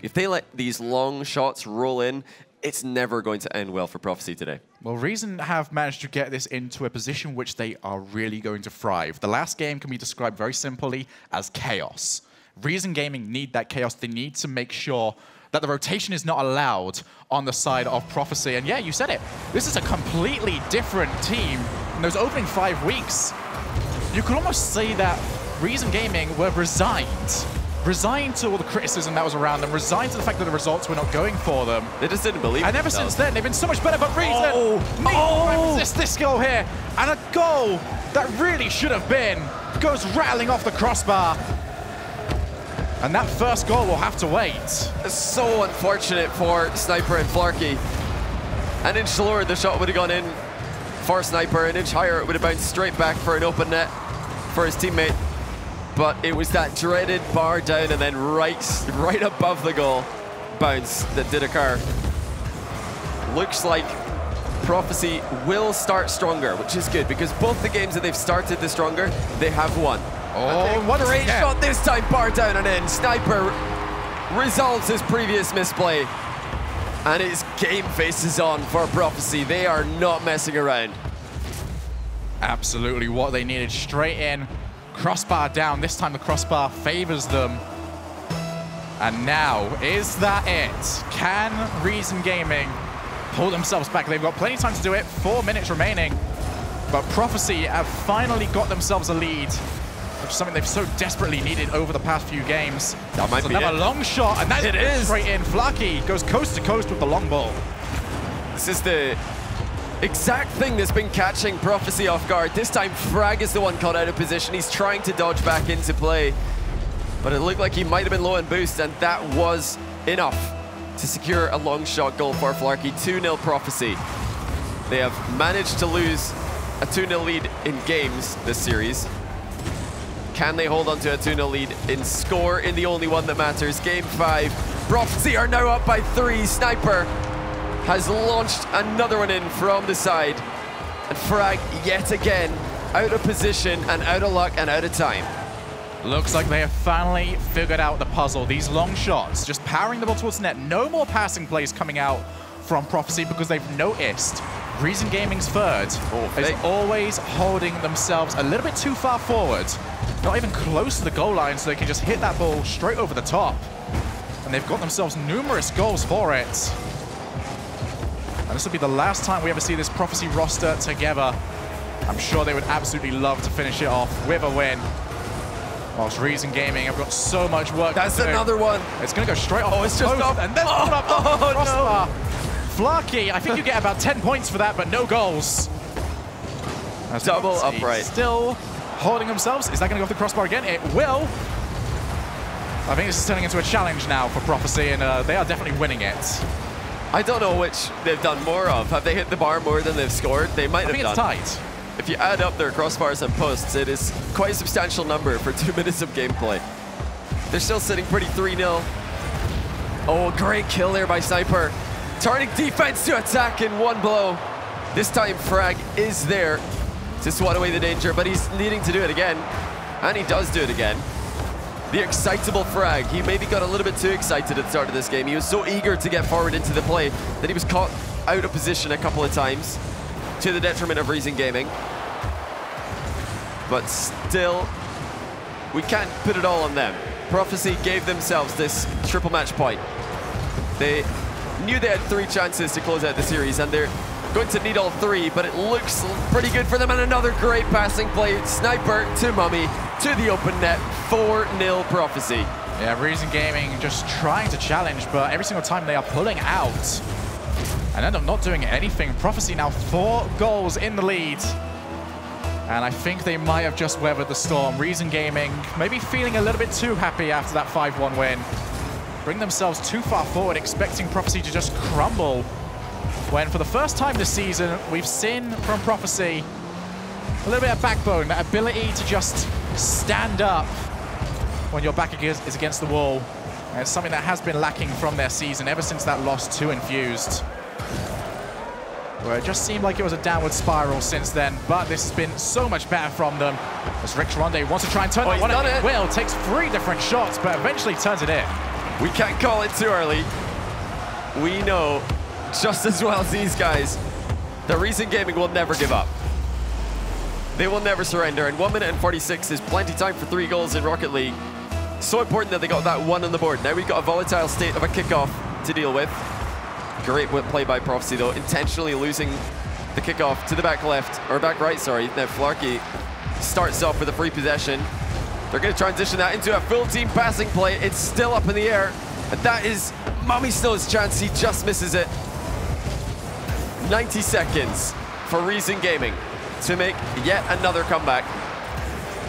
If they let these long shots roll in, it's never going to end well for Prophecy today. Well, Reason have managed to get this into a position which they are really going to thrive. The last game can be described very simply as chaos. Reason Gaming need that chaos. They need to make sure that the rotation is not allowed on the side of Prophecy. And yeah, you said it. This is a completely different team in those opening 5 weeks. You could almost say that Reason Gaming were resigned. Resigned to all the criticism that was around them, resigned to the fact that the results were not going for them. They just didn't believe it. And ever since then, they've been so much better, but Reason resist this goal here. And a goal that really should have been goes rattling off the crossbar. And that first goal will have to wait. It's so unfortunate for Sniper and Flarky. An inch lower, the shot would have gone in for Sniper. An inch higher, it would have bounced straight back for an open net for his teammate. But it was that dreaded bar down and then right above the goal bounce that did occur. Looks like Prophecy will start stronger, which is good because both the games that they've started the stronger, they have won. Oh, what a great shot this time, bar down and in. Sniper resolves his previous misplay. And his game faces on for Prophecy. They are not messing around. Absolutely what they needed, straight in. Crossbar down, this time the crossbar favors them. And now, is that it? Can Reason Gaming pull themselves back? They've got plenty of time to do it, 4 minutes remaining. But Prophecy have finally got themselves a lead, which is something they've so desperately needed over the past few games. That might be another long shot, and that is straight in. Flarky goes coast to coast with the long ball. This is the exact thing that's been catching Prophecy off guard. This time, Frag is the one caught out of position. He's trying to dodge back into play, but it looked like he might have been low on boost, and that was enough to secure a long shot goal for Flarky. 2-0 Prophecy. They have managed to lose a 2-0 lead in games this series. Can they hold on to a 2-0 lead in score in the only one that matters? Game 5. Prophecy are now up by 3. Sniper has launched another one in from the side. And Frag, yet again, out of position and out of luck and out of time. Looks like they have finally figured out the puzzle. These long shots, just powering the ball towards the net. No more passing plays coming out from Prophecy because they've noticed Reason Gaming's third is always holding themselves a little bit too far forward. Not even close to the goal line, so they can just hit that ball straight over the top. And they've got themselves numerous goals for it. And this will be the last time we ever see this Prophecy roster together. I'm sure they would absolutely love to finish it off with a win. Whilst Reason Gaming have got so much work That's to do. another one. It's going to go straight off the it's just post, off. and then up the crossbar. Flarky, I think you get about 10 points for that, but no goals. As Double Prophecy upright. Still holding themselves. Is that going to go off the crossbar again? It will. I think this is turning into a challenge now for Prophecy, and they are definitely winning it. I don't know which they've done more of. Have they hit the bar more than they've scored? They might have done. I think it's tight. If you add up their crossbars and posts, it is quite a substantial number for 2 minutes of gameplay. They're still sitting pretty 3-0. Oh, great kill there by Sniper. Turning defense to attack in one blow. This time Frag is there to swat away the danger, but he's needing to do it again. And he does do it again. The excitable Frag. He maybe got a little bit too excited at the start of this game. He was so eager to get forward into the play that he was caught out of position a couple of times, to the detriment of Reason Gaming. But still, we can't put it all on them. Prophecy gave themselves this triple match point. They knew they had 3 chances to close out the series, and they're going to need all 3, but it looks pretty good for them. And another great passing play. Sniper to Mummy, to the open net. 4-0 Prophecy. Yeah, Reason Gaming just trying to challenge, but every single time they are pulling out and end up not doing anything. Prophecy now 4 goals in the lead. And I think they might have just weathered the storm. Reason Gaming maybe feeling a little bit too happy after that 5-1 win. Bring themselves too far forward, expecting Prophecy to just crumble. When for the first time this season, we've seen from Prophecy a little bit of backbone, that ability to just stand up when your back is against the wall. And it's something that has been lacking from their season ever since that loss to Infused, where it just seemed like it was a downward spiral since then. But this has been so much better from them. As Rick Ronde wants to try and turn that one in. It will. Takes 3 different shots, but eventually turns it in. We can't call it too early. We know just as well as these guys that Reason Gaming will never give up. They will never surrender, and 1 minute and 46 is plenty time for 3 goals in Rocket League. So important that they got that 1 on the board. Now we've got a volatile state of a kickoff to deal with. Great play by Prophecy though, intentionally losing the kickoff to the back left, or back right, sorry. Now Flarky starts off with a free possession. They're going to transition that into a full team passing play. It's still up in the air. And that is Mummy Snow's chance. He just misses it. 90 seconds for Reason Gaming to make yet another comeback.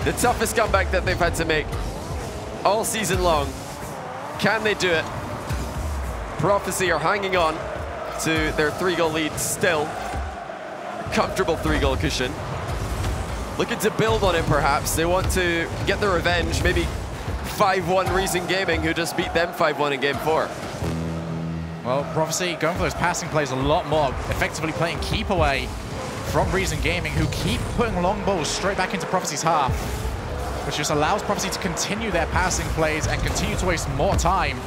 The toughest comeback that they've had to make all season long. Can they do it? Prophecy are hanging on to their 3-goal lead still. Comfortable 3-goal cushion. Looking to build on it, perhaps. They want to get their revenge. Maybe 5-1 Reason Gaming, who just beat them 5-1 in Game 4. Well, Prophecy going for those passing plays a lot more, effectively playing keep away from Reason Gaming, who keep putting long balls straight back into Prophecy's half, which just allows Prophecy to continue their passing plays and continue to waste more time,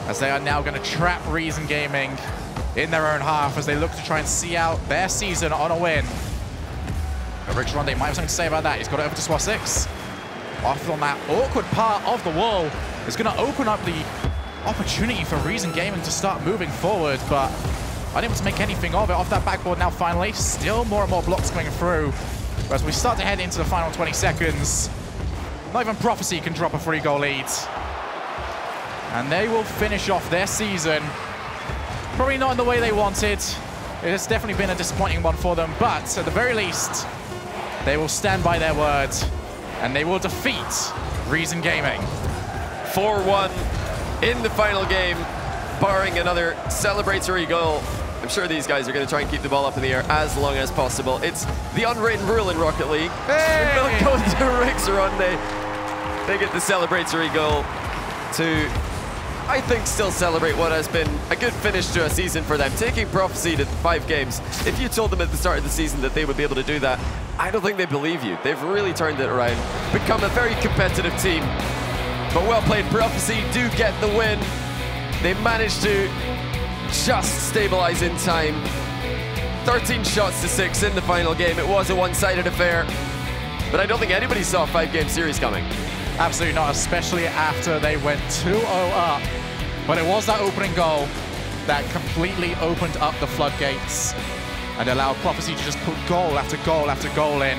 as they are now going to trap Reason Gaming in their own half as they look to try and see out their season on a win. But Rich Ronde might have something to say about that. He's got it over to Swar6. Off on that awkward part of the wall is going to open up the opportunity for Reason Gaming to start moving forward, but unable to make anything of it. Off that backboard now finally. Still more and more blocks going through. But as we start to head into the final 20 seconds, not even Prophecy can drop a 3-goal lead. And they will finish off their season. Probably not in the way they wanted. It has definitely been a disappointing one for them, but at the very least, they will stand by their word and they will defeat Reason Gaming. 4-1 in the final game, barring another celebratory goal. I'm sure these guys are going to try and keep the ball up in the air as long as possible. It's the unwritten rule in Rocket League. Hey! It will go to Rix Ronde. They get the celebratory goal to, I think, still celebrate what has been a good finish to a season for them. Taking Prophecy to 5 games. If you told them at the start of the season that they would be able to do that, I don't think they believe you. They've really turned it around, become a very competitive team. But well played, Prophecy do get the win. They managed to just stabilize in time. 13 shots to 6 in the final game. It was a one-sided affair, but I don't think anybody saw a 5-game series coming. Absolutely not, especially after they went 2-0 up. But it was that opening goal that completely opened up the floodgates and allowed Prophecy to just put goal after goal after goal in,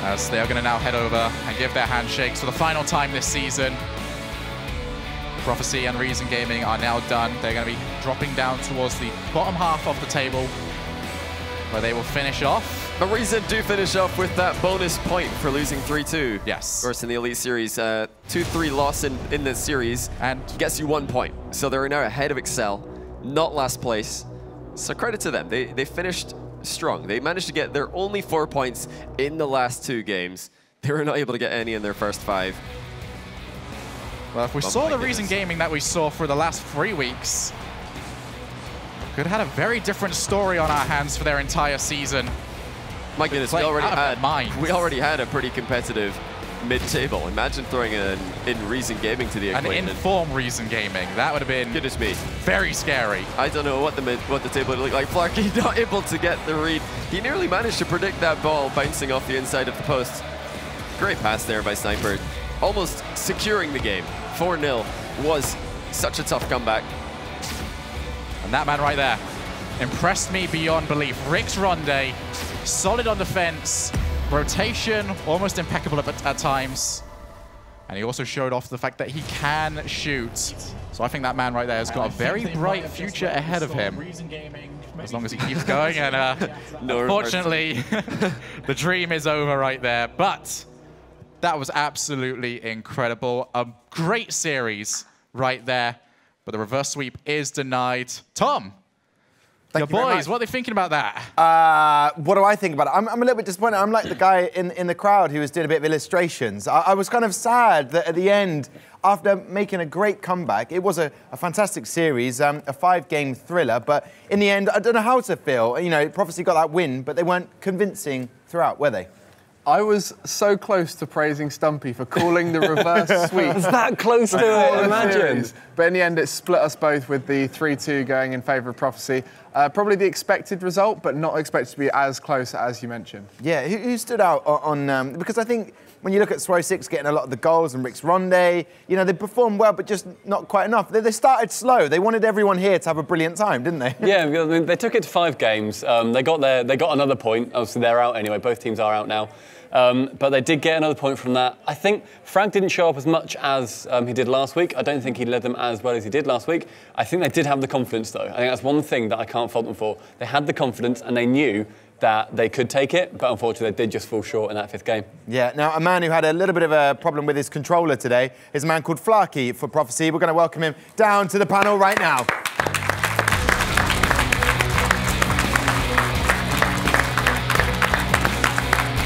as they are going to now head over and give their handshakes for the final time this season. Prophecy and Reason Gaming are now done. They're going to be dropping down towards the bottom half of the table, where they will finish off. But Reason do finish off with that bonus point for losing 3-2. Yes. Versus in the Elite Series. 2-3 loss in this series And gets you 1 point. So they're now ahead of Excel, not last place. So credit to them. They finished strong. They managed to get their only 4 points in the last 2 games. They were not able to get any in their first 5. well, if we saw the Reason Gaming that we saw for the last 3 weeks, could have had a very different story on our hands for their entire season. My goodness, we Playing already had a pretty competitive mid-table. Imagine throwing in Reason Gaming to the equation. An in-form Reason Gaming. That would have been Goodness me. very scary. I don't know what the table would look like. Flarky not able to get the read. He nearly managed to predict that ball bouncing off the inside of the post. Great pass there by Sniper. Almost securing the game. 4-0 was such a tough comeback. And that man right there impressed me beyond belief. Rix Ronde, solid on defense, rotation almost impeccable at times. And he also showed off the fact that he can shoot. So I think that man right there has got a very bright future ahead of him, as long as he keeps going. And unfortunately, the dream is over right there. But that was absolutely incredible. A great series right there. But the reverse sweep is denied. Tom, your boys, what are they thinking about that? What do I think about it? I'm a little bit disappointed. I'm like the guy in the crowd who was doing a bit of illustrations. I was kind of sad that at the end, after making a great comeback, it was a fantastic series, a 5-game thriller, but in the end, I don't know how to feel. You know, Prophecy got that win, but they weren't convincing throughout, were they? I was so close to praising Stumpy for calling the reverse sweep. It's that close to it, imagine. But in the end, it split us both with the 3-2 going in favour of Prophecy. Probably the expected result, but not expected to be as close as you mentioned. Yeah, who stood out on because I think when you look at Swar6 getting a lot of the goals and Rix Ronde, you know, they performed well, but just not quite enough. They started slow. They wanted everyone here to have a brilliant time, didn't they? Yeah, I mean, they took it to 5 games. They got another point. Obviously, they're out anyway. Both teams are out now. But they did get another point from that. I think Frag didn't show up as much as he did last week. I don't think he led them as well as he did last week. I think they did have the confidence, though. I think that's one thing that I can't fault them for. They had the confidence and they knew that they could take it, but unfortunately they did just fall short in that 5th game. Yeah, now a man who had a little bit of a problem with his controller today is a man called Flarky for Prophecy. We're going to welcome him down to the panel right now.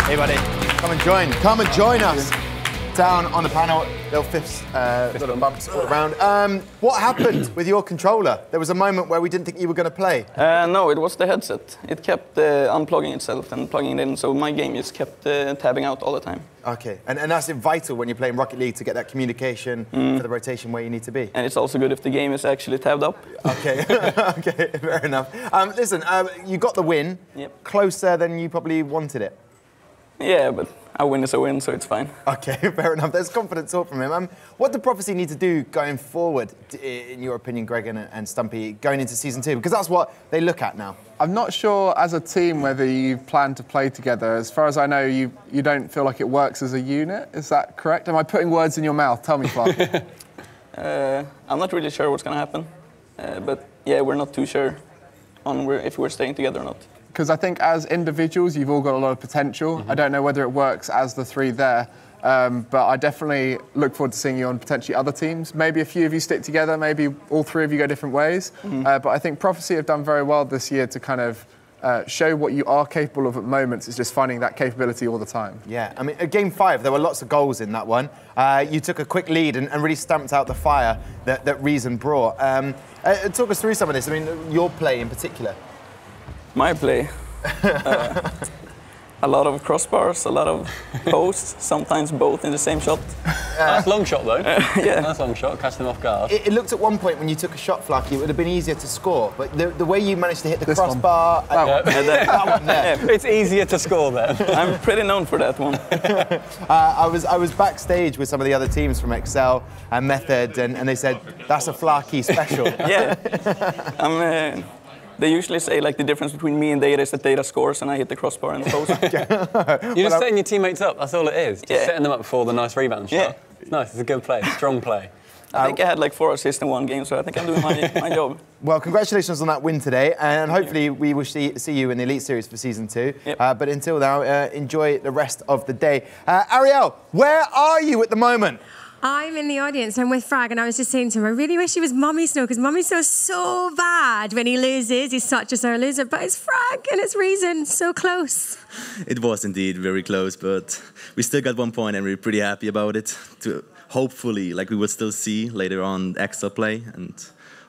Hey buddy, come and join us down on the panel. Little fifths, little bumps all around. What happened with your controller? There was a moment where we didn't think you were going to play. No, it was the headset. It kept unplugging itself and plugging it in, so my game just kept tabbing out all the time. Okay, and that's vital when you're playing Rocket League to get that communication for the rotation where you need to be. And it's also good if the game is actually tabbed up. Okay, okay, fair enough. Listen, you got the win. Yep. Closer than you probably wanted it. Yeah, but a win is a win, so it's fine. Okay, fair enough. There's confident talk from him. What do Prophecy need to do going forward, in your opinion, Greg and Stumpy, going into Season 2? Because that's what they look at now. I'm not sure as a team whether you plan to play together. As far as I know, you don't feel like it works as a unit. Is that correct? Am I putting words in your mouth? Tell me, Clark. I'm not really sure what's going to happen. But yeah, we're not too sure on if we're staying together or not. Because I think as individuals, you've all got a lot of potential. I don't know whether it works as the 3 there, but I definitely look forward to seeing you on potentially other teams. Maybe a few of you stick together, maybe all 3 of you go different ways. But I think Prophecy have done very well this year to kind of show what you are capable of at moments. It's just finding that capability all the time. Yeah, I mean, at Game 5, there were lots of goals in that one. You took a quick lead and really stamped out the fire that Reason brought. Talk us through some of this. I mean, your play in particular. My play. A lot of crossbars, a lot of posts, sometimes both in the same shot. Nice long shot though. Yeah. Nice long shot, catch them off guard. It looked at one point when you took a shot, Flaky, it would have been easier to score, but the way you managed to hit the crossbar... That one there. It's easier to score then. I'm pretty known for that one. I was backstage with some of the other teams from Excel and Method, and they said, that's a Flaky special. Yeah. They usually say like the difference between me and Data is that Data scores and I hit the crossbar and the post. You're just setting your teammates up, that's all it is. Just setting them up for the nice rebound shot. Yeah. It's nice, it's a good play, strong play. I think I had like 4 assists in one game, so I think I'm doing my job. Well, congratulations on that win today, and hopefully we will see you in the Elite Series for Season 2. Yep. But until now, enjoy the rest of the day. Ariel, where are you at the moment? I'm in the audience, I'm with Frag, and I was just saying to him, I really wish he was Mummy Snow, because Mummy Snow's so bad when he loses. He's such a sore loser, but it's Frag and it's Reason, so close. It was indeed very close, but we still got 1 point and we're pretty happy about it. Hopefully, like we will still see later on extra play, and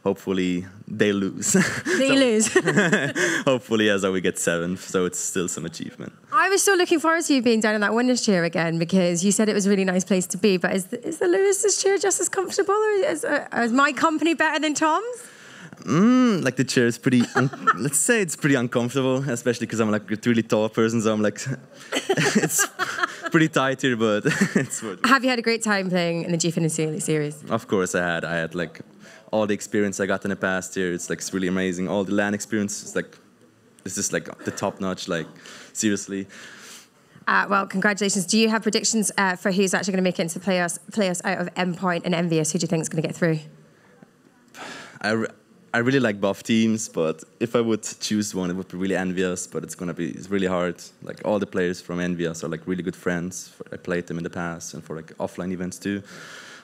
hopefully they lose. They lose. Hopefully, as we get 7th, so it's still some achievement. I was still looking forward to you being down in that winner's chair again, because you said it was a really nice place to be, but is the loser's chair just as comfortable, or is my company better than Tom's? Like the chair is pretty, let's say it's pretty uncomfortable, especially because I'm like a really tall person, so I'm like, it's pretty tight here, but it's worth it. Have you had a great time playing in the Gfinity series? Of course I had like all the experience I got in the past year. It's like it's really amazing. All the LAN experience is like, it's just like the top notch, like seriously. Well, congratulations. Do you have predictions for who's actually going to make it into the playoffs out of Endpoint and Envious? Who do you think is going to get through? I really like both teams, but if I would choose one, it would be really Envious, but it's really hard. Like all the players from Envious are like really good friends. I played them in the past and for like offline events too.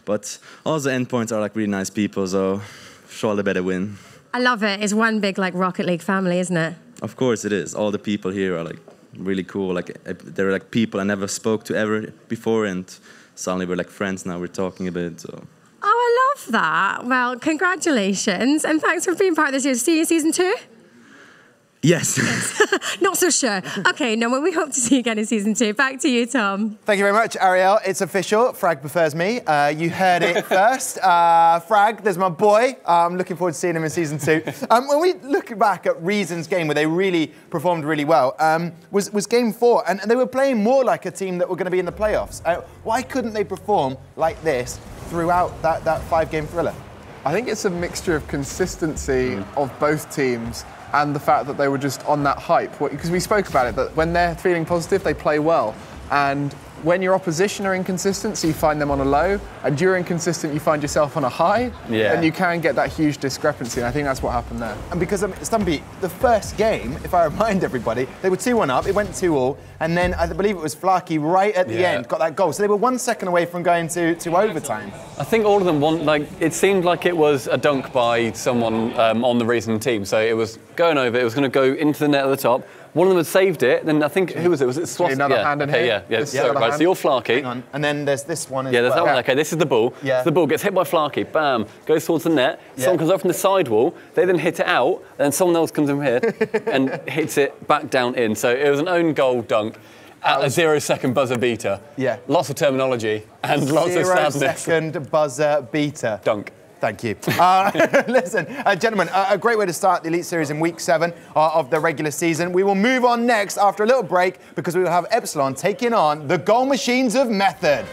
But also Endpoints are like really nice people, so sure they better win. I love it. It's one big like Rocket League family, isn't it? Of course it is. All the people here are like really cool. Like they're like people I never spoke to ever before, and suddenly we're like friends now. We're talking a bit. So. Oh, I love that. Well, congratulations, and thanks for being part of this year. See you in Season 2? Yes. Not so sure. Okay, no, well, we hope to see you again in Season 2. Back to you, Tom. Thank you very much, Ariel. It's official. Frag prefers me. You heard it first. Frag, there's my boy. I'm looking forward to seeing him in Season 2. When we look back at Reason's game, where they really performed really well, was Game 4, and they were playing more like a team that were going to be in the playoffs. Why couldn't they perform like this throughout that 5-game thriller? I think it's a mixture of consistency of both teams and the fact that they were just on that hype. Because we spoke about it, that when they're feeling positive, they play well. And when your opposition are inconsistent, so you find them on a low, and you're inconsistent, you find yourself on a high, then you can get that huge discrepancy, and I think that's what happened there. And because, Stumpy, the first game, if I remind everybody, they were 2-1 up, it went 2-2, and then I believe it was Flarkey right at the end got that goal. So they were 1 second away from going to overtime. I think all of them it seemed like it was a dunk by someone on the Reason team. So it was going over, it was going to go into the net at the top. One of them had saved it, then I think, who was it? Was it Swass? Another hand in here. Yeah. So, right, so you're Flarkey. Hang on. And then there's this one as there's well. that one. Okay, this is the ball. Yeah. So the ball gets hit by Flarkey, bam, goes towards the net. Someone comes up from the sidewall, they then hit it out, and then someone else comes in here and hits it back down in. So it was an own goal dunk at a 0-second buzzer beater. Yeah. Lots of terminology and lots of sadness. 0-second buzzer beater. Dunk. Thank you. Listen, gentlemen, a great way to start the Elite Series in Week 7 of the regular season. We will move on next after a little break because we will have Epsilon taking on the Goal Machines of Method.